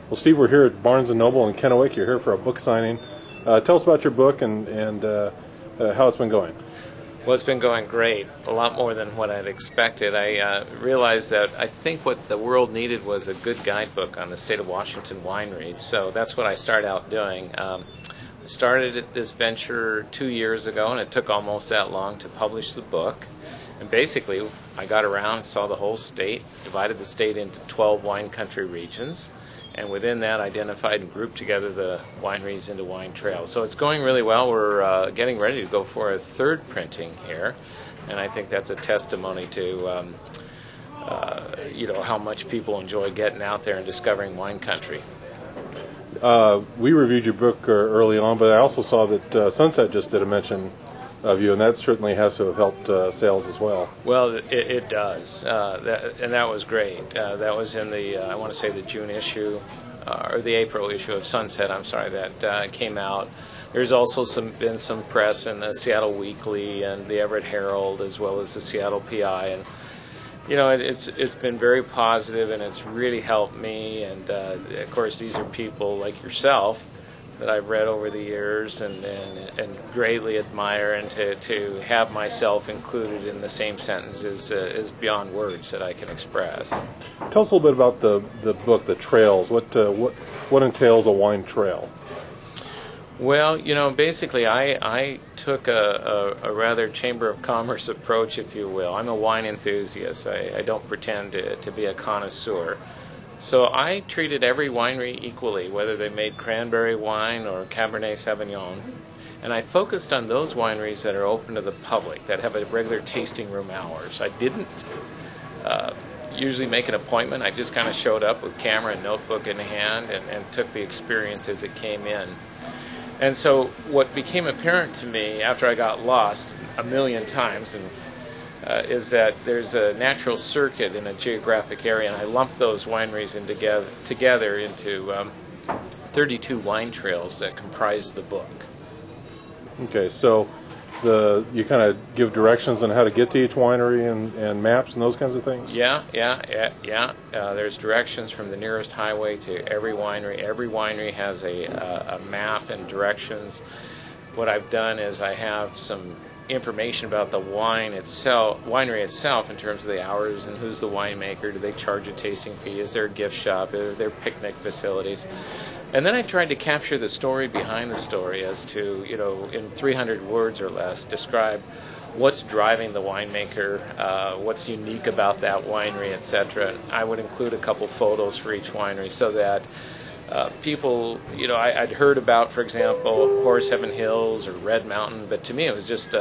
Well, Steve, we're here at Barnes & Noble in Kennewick. You're here for a book signing. Tell us about your book and how it's been going. Well, it's been going great, a lot more than what I'd expected. I realized that I think what the world needed was a good guidebook on the state of Washington wineries, so that's what I started out doing. I started this venture 2 years ago, and it took almost that long to publish the book. And basically, I got around, saw the whole state, divided the state into 12 wine country regions, and within that identified and grouped together the wineries into wine trails. So it's going really well. We're getting ready to go for a third printing here, and I think that's a testimony to how much people enjoy getting out there and discovering wine country. We reviewed your book early on, but I also saw that Sunset just did a mention of you, and that certainly has to have helped sales as well. Well, it does, and that was great. That was in the, I want to say, the June issue, or the April issue of Sunset, I'm sorry, that came out. There's also been some press in the Seattle Weekly and the Everett Herald, as well as the Seattle PI, and it's been very positive, and it's really helped me. And of course, these are people like yourself that I've read over the years and greatly admire, and to have myself included in the same sentence is beyond words that I can express. Tell us a little bit about the book, The Trails. What entails a wine trail? Well, basically I took a rather Chamber of Commerce approach, if you will. I'm a wine enthusiast. I don't pretend to be a connoisseur. So I treated every winery equally, whether they made cranberry wine or Cabernet Sauvignon. And I focused on those wineries that are open to the public, that have a regular tasting room hours. I didn't usually make an appointment. I just kind of showed up with camera and notebook in hand and took the experience as it came in. And so what became apparent to me after I got lost a million times is that there's a natural circuit in a geographic area, and I lumped those wineries together into 32 wine trails that comprise the book. Okay, so you kind of give directions on how to get to each winery and maps and those kinds of things? Yeah. There's directions from the nearest highway to every winery. Every winery has a map and directions. What I've done is I have some information about the winery itself, in terms of the hours and who's the winemaker. Do they charge a tasting fee? Is there a gift shop? Are there picnic facilities? And then I tried to capture the story behind the story, as to, in 300 words or less, describe what's driving the winemaker, what's unique about that winery, etc. I would include a couple photos for each winery, so that people, I'd heard about, for example, Horse Heaven Hills or Red Mountain, but to me it was just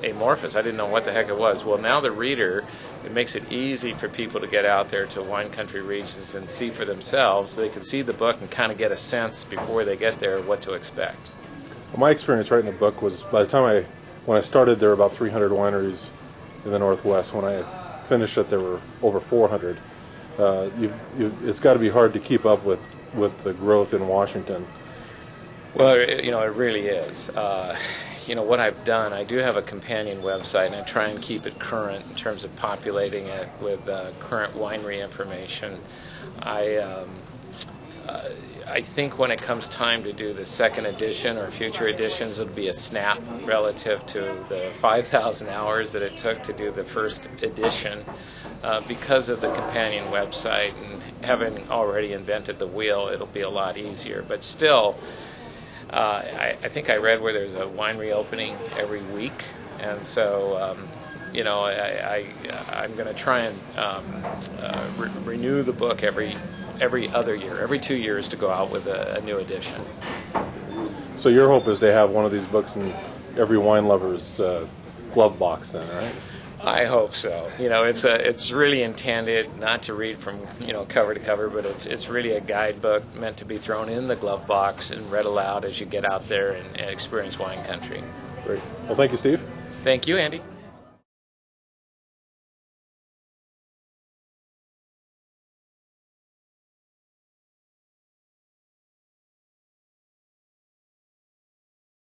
amorphous. I didn't know what the heck it was. Well, now the reader, it makes it easy for people to get out there to wine country regions and see for themselves. So they can see the book and kind of get a sense before they get there what to expect. Well, my experience writing the book was, by the time when I started, there were about 300 wineries in the Northwest. When I finished it, there were over 400. It's got to be hard to keep up with the growth in Washington. Well, it really is. What I've done, I do have a companion website, and I try and keep it current in terms of populating it with current winery information. I think when it comes time to do the second edition or future editions, it'll be a snap relative to the 5,000 hours that it took to do the first edition. Because of the companion website and having already invented the wheel, it'll be a lot easier. But still, I think I read where there's a winery opening every week, and so I'm going to try and renew the book every other year, every 2 years, to go out with a new edition. So your hope is to have one of these books in every wine lover's glove box, then, right? I hope so. It's really intended not to read from cover to cover, but it's really a guidebook meant to be thrown in the glove box and read aloud as you get out there and experience wine country. Great. Well, thank you, Steve. Thank you, Andy.